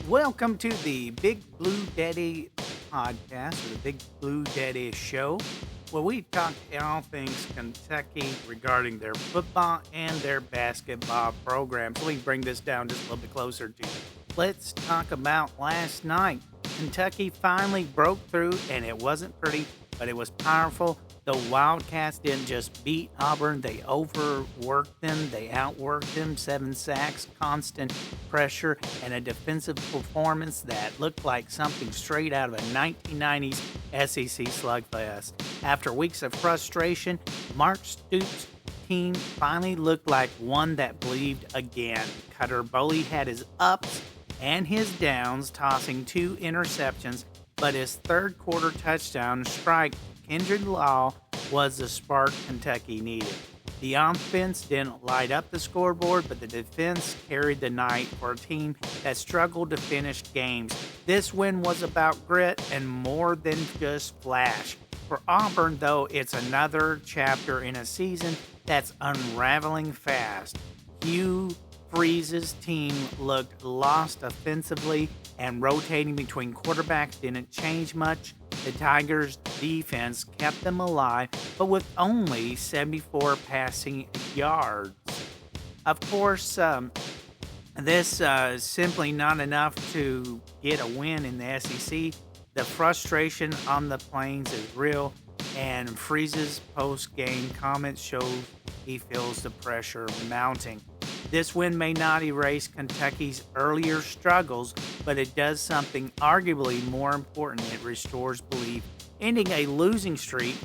Welcome to the Big Blue Daddy podcast, or the Big Blue Daddy show, where we talk all things Kentucky regarding their football and their basketball programs. So we bring this down just a little bit closer to you. Let's talk about last night. Kentucky finally broke through, and it wasn't pretty, but it was powerful. The Wildcats didn't just beat Auburn, they overworked them, they outworked them, 7 sacks, constant pressure, and a defensive performance that looked like something straight out of a 1990s SEC slugfest. After weeks of frustration, Mark Stoops' team finally looked like one that believed again. Cutter Boley had his ups and his downs, tossing 2 interceptions, but his third quarter touchdown strike Kendrick Law was the spark Kentucky needed. The offense didn't light up the scoreboard, but the defense carried the night for a team that struggled to finish games. This win was about grit and more than just flash. For Auburn, though, it's another chapter in a season that's unraveling fast. Hugh Freeze's team looked lost offensively, and rotating between quarterbacks didn't change much. The Tigers' defense kept them alive, but with only 74 passing yards. Of course, this is simply not enough to get a win in the SEC. The frustration on the Plains is real, and Freeze's post-game comments show he feels the pressure mounting. This win may not erase Kentucky's earlier struggles, but it does something arguably more important. It restores belief, ending a losing streak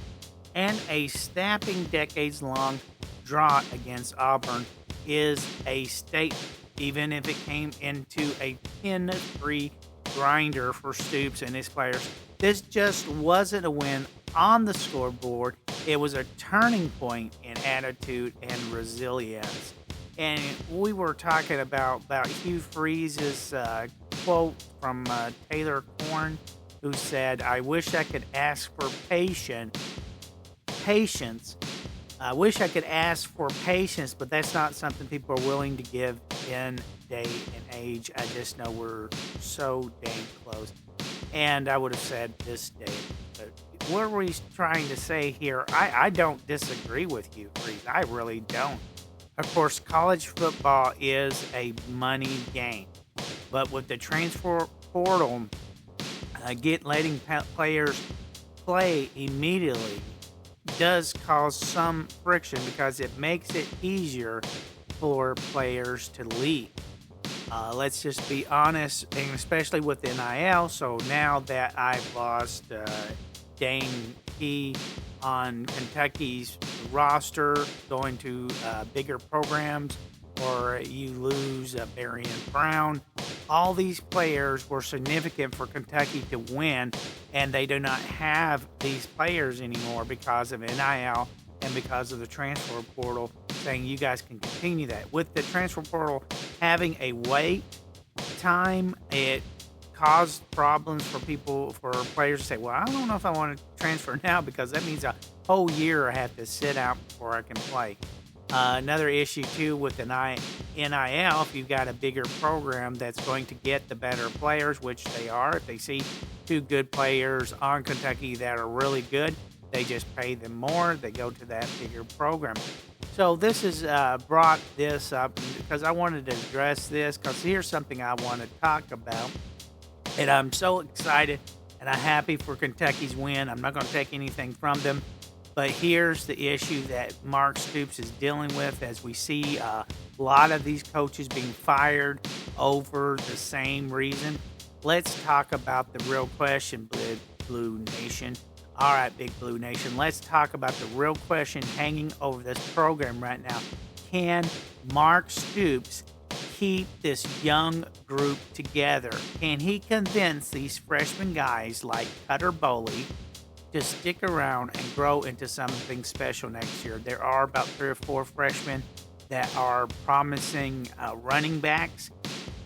and a snapping decades-long drought against Auburn is a statement, even if it came into a 10-3 grinder for Stoops and his players. This just wasn't a win on the scoreboard. It was a turning point in attitude and resilience. And we were talking about Hugh Freeze's quote from Taylor Corn, who said, "I wish I could ask for patience. I wish I could ask for patience, but that's not something people are willing to give in day and age. I just know we're so dang close." And I would have said this day. But what were we trying to say here? I don't disagree with Hugh Freeze. I really don't. Of course, college football is a money game, but with the transfer portal, letting players play immediately does cause some friction because it makes it easier for players to leave. Let's just be honest, and especially with NIL. So now that I've lost Dane Key on Kentucky's roster, going to bigger programs, or you lose Barry and Brown. All these players were significant for Kentucky to win, and they do not have these players anymore because of NIL and because of the transfer portal saying you guys can continue that. With the transfer portal having a wait time, it caused problems for players to say, well, I don't know if I want to transfer now because that means a whole year I have to sit out before I can play. Another issue, too, with the NIL, if you've got a bigger program that's going to get the better players, which they are, if they see 2 good players on Kentucky that are really good, they just pay them more. They go to that bigger program. So this has brought this up because I wanted to address this, because here's something I want to talk about. And I'm so excited and I'm happy for Kentucky's win. I'm not going to take anything from them. But here's the issue that Mark Stoops is dealing with, as we see a lot of these coaches being fired over the same reason. Let's talk about the real question, Big Blue Nation. All right, Big Blue Nation, let's talk about the real question hanging over this program right now. Can Mark Stoops keep this young group together? Can he convince these freshman guys like Cutter Boley to stick around and grow into something special next year? There are about 3 or 4 freshmen that are promising running backs,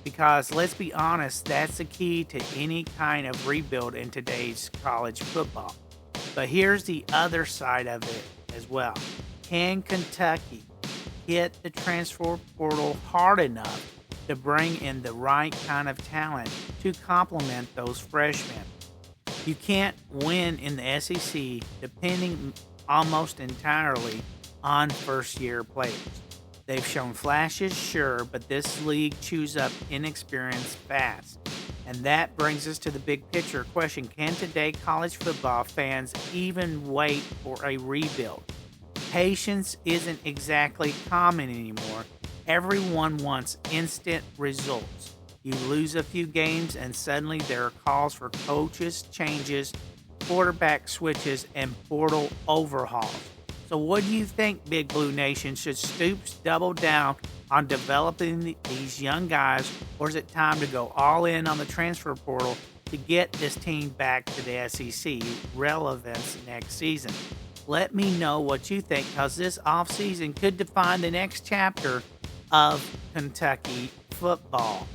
because let's be honest, that's the key to any kind of rebuild in today's college football. But here's the other side of it as well. Can Kentucky hit the transfer portal hard enough to bring in the right kind of talent to complement those freshmen. You can't win in the SEC depending almost entirely on first-year players. They've shown flashes, sure, but this league chews up inexperience fast. And that brings us to the big picture question. Can today college football fans even wait for a rebuild? Patience isn't exactly common anymore. Everyone wants instant results. You lose a few games and suddenly there are calls for coaches changes, quarterback switches, and portal overhauls. So what do you think, Big Blue Nation? Should Stoops double down on developing these young guys, or is it time to go all in on the transfer portal to get this team back to the SEC relevance next season? Let me know what you think, because this offseason could define the next chapter of Kentucky football.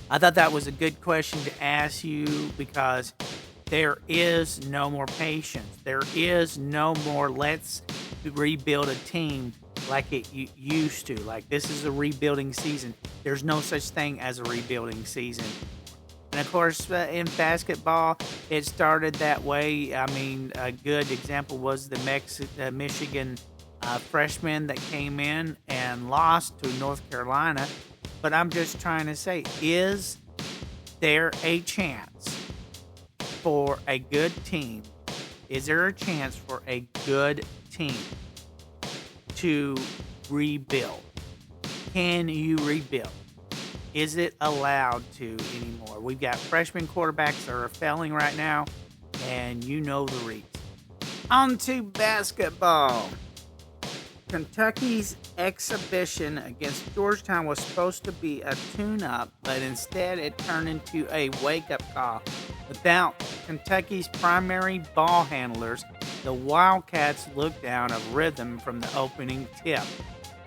I thought that was a good question to ask you because there is no more patience. There is no more let's rebuild a team like it used to. Like, this is a rebuilding season. There's no such thing as a rebuilding season. And, of course, in basketball, it started that way. I mean, a good example was the Michigan freshman that came in and lost to North Carolina. But I'm just trying to say, is there a chance for a good team? Is there a chance for a good team to rebuild? Can you rebuild? Is it allowed to anymore? We've got freshman quarterbacks that are failing right now, and you know the reason. On to basketball. Kentucky's exhibition against Georgetown was supposed to be a tune-up, but instead it turned into a wake-up call. Without Kentucky's primary ball handlers, the Wildcats looked out of rhythm from the opening tip.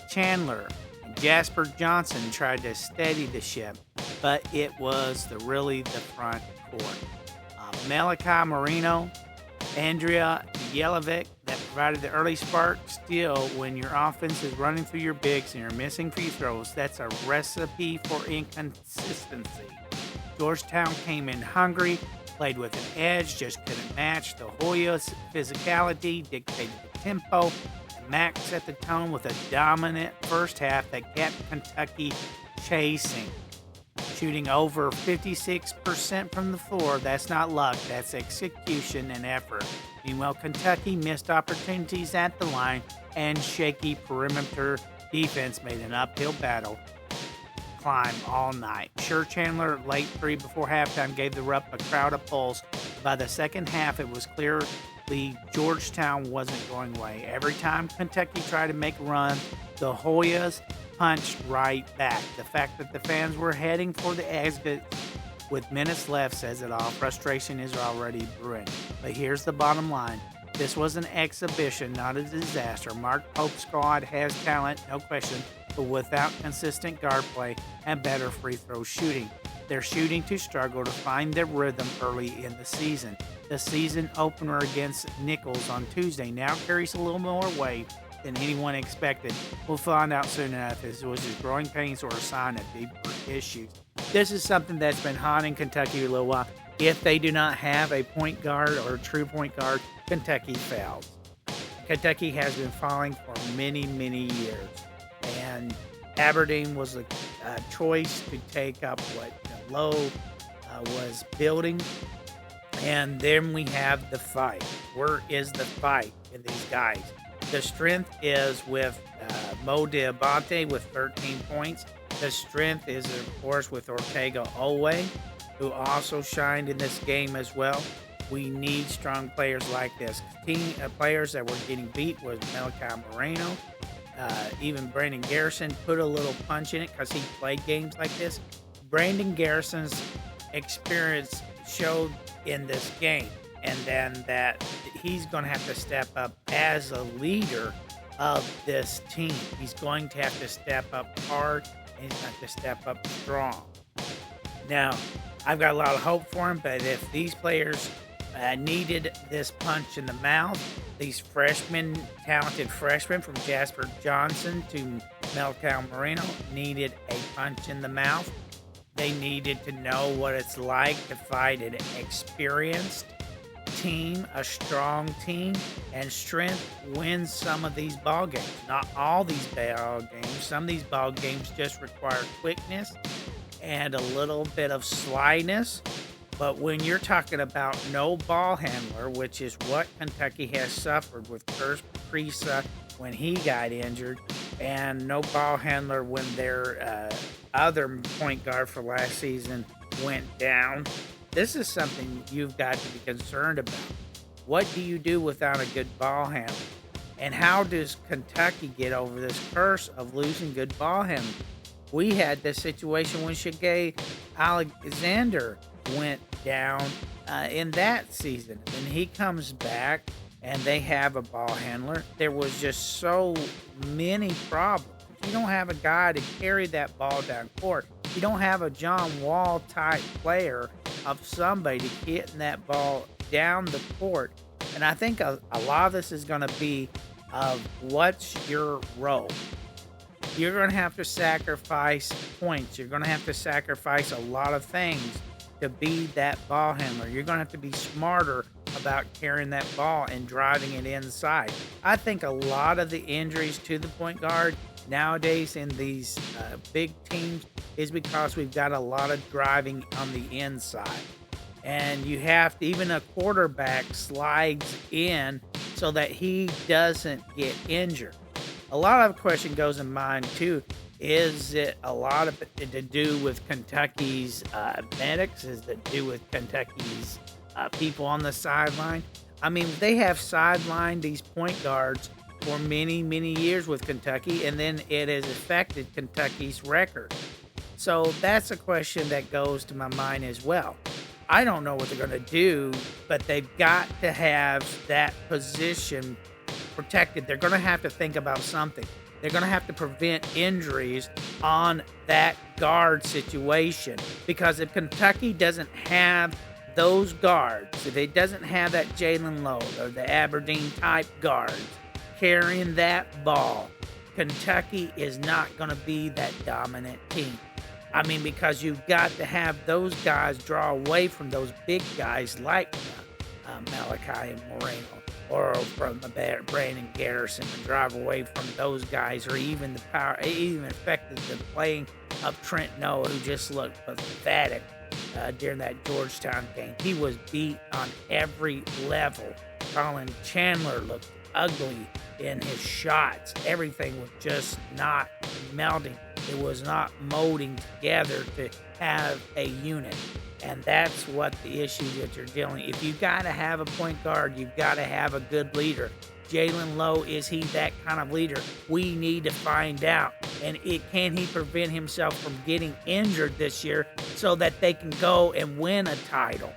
Chandler and Jasper Johnson tried to steady the ship, but it was really the front court. Malachi Marino, Andrea Yelovic that provided the early spark. Still, when your offense is running through your bigs and you're missing free throws, that's a recipe for inconsistency. Georgetown came in hungry, played with an edge, just couldn't match the Hoyas' physicality, dictated the tempo, and Mac set the tone with a dominant first half that kept Kentucky chasing. Shooting over 56% from the floor, that's not luck, that's execution and effort. Meanwhile, Kentucky missed opportunities at the line, and shaky perimeter defense made an uphill battle climb all night. Sure, Chandler late three before halftime gave the Rupp a crowd a pulse. By the second half, it was clearly Georgetown wasn't going away. Every time Kentucky tried to make a run, the Hoyas punched right back. The fact that the fans were heading for the exit with minutes left says it all. Frustration is already brewing. But here's the bottom line. This was an exhibition, not a disaster. Mark Pope's squad has talent, no question, but without consistent guard play and better free throw shooting. They're shooting to struggle to find their rhythm early in the season. The season opener against Nichols on Tuesday now carries a little more weight than anyone expected. We'll find out soon enough if it was just growing pains or a sign of deeper issues. This is something that's been haunting Kentucky a little while. If they do not have a point guard or a true point guard, Kentucky fails. Kentucky has been falling for many, many years. And Aberdeen was a choice to take up what Lowe was building. And then we have the fight. Where is the fight in these guys? The strength is with Mo Diabate with 13 points. The strength is, of course, with Ortega Owe, who also shined in this game as well. We need strong players like this. Players that were getting beat was Malachi Moreno. Even Brandon Garrison put a little punch in it because he played games like this. Brandon Garrison's experience showed in this game, and then that he's going to have to step up as a leader of this team. He's going to have to step up hard, and he's going to have to step up strong. Now, I've got a lot of hope for him, but if these players needed this punch in the mouth, these talented freshmen from Jasper Johnson to Melcal Moreno needed a punch in the mouth. They needed to know what it's like to fight an experienced team, a strong team, and strength wins some of these ball games. Not all these ball games. Some of these ball games just require quickness and a little bit of slyness. But when you're talking about no ball handler, which is what Kentucky has suffered with Curtis Prisa when he got injured, and no ball handler when their other point guard for last season went down, this is something you've got to be concerned about. What do you do without a good ball handler? And how does Kentucky get over this curse of losing good ball handling? We had this situation when Shai Alexander went down in that season. And he comes back and they have a ball handler. There was just so many problems. You don't have a guy to carry that ball down court. You don't have a John Wall type player of somebody to get that ball down the court. And I think a lot of this is going to be of what's your role. You're going to have to sacrifice points. You're going to have to sacrifice a lot of things to be that ball handler. You're going to have to be smarter about carrying that ball and driving it inside. I think a lot of the injuries to the point guard nowadays in these big teams is because we've got a lot of driving on the inside. And you have to, even a quarterback slides in so that he doesn't get injured. A lot of the question goes in mind too, is it a lot of it to do with Kentucky's medics? Is it to do with Kentucky's people on the sideline? I mean, they have sidelined these point guards for many, many years with Kentucky, and then it has affected Kentucky's record. So that's a question that goes to my mind as well. I don't know what they're going to do, but they've got to have that position protected. They're going to have to think about something. They're going to have to prevent injuries on that guard situation, because if Kentucky doesn't have those guards, if it doesn't have that Jalen Lowe or the Aberdeen type guards carrying that ball, Kentucky is not going to be that dominant team. I mean, because you've got to have those guys draw away from those big guys like Malachi and Moreno, or from Brandon Garrison, and drive away from those guys, or even the power, even affected the playing of Trent Noah, who just looked pathetic during that Georgetown game. He was beat on every level. Colin Chandler looked ugly in his shots. Everything was just not melding. It was not molding together to have a unit. And that's what the issue that you're dealing with. If you've got to have a point guard, you've got to have a good leader. Jalen Lowe, is he that kind of leader? We need to find out. And can he prevent himself from getting injured this year so that they can go and win a title?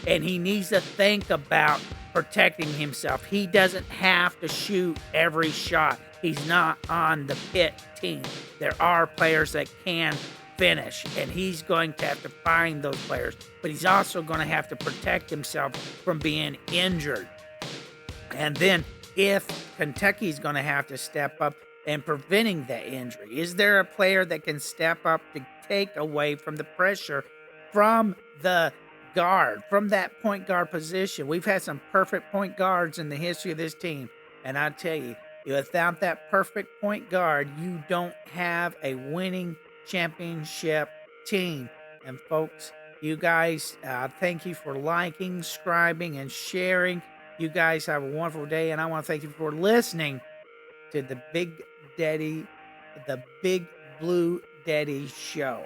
And he needs to think about protecting himself. He doesn't have to shoot every shot. He's not on the Pitt team. There are players that can finish, and he's going to have to find those players. But he's also going to have to protect himself from being injured. And then if Kentucky's going to have to step up and preventing that injury, is there a player that can step up to take away from the pressure from the guard, from that point guard position? We've had some perfect point guards in the history of this team, and I tell you, without that perfect point guard, you don't have a winning championship team. And folks, you guys, thank you for liking, subscribing, and sharing. You guys have a wonderful day, and I want to thank you for listening to the Big Blue Daddy Show.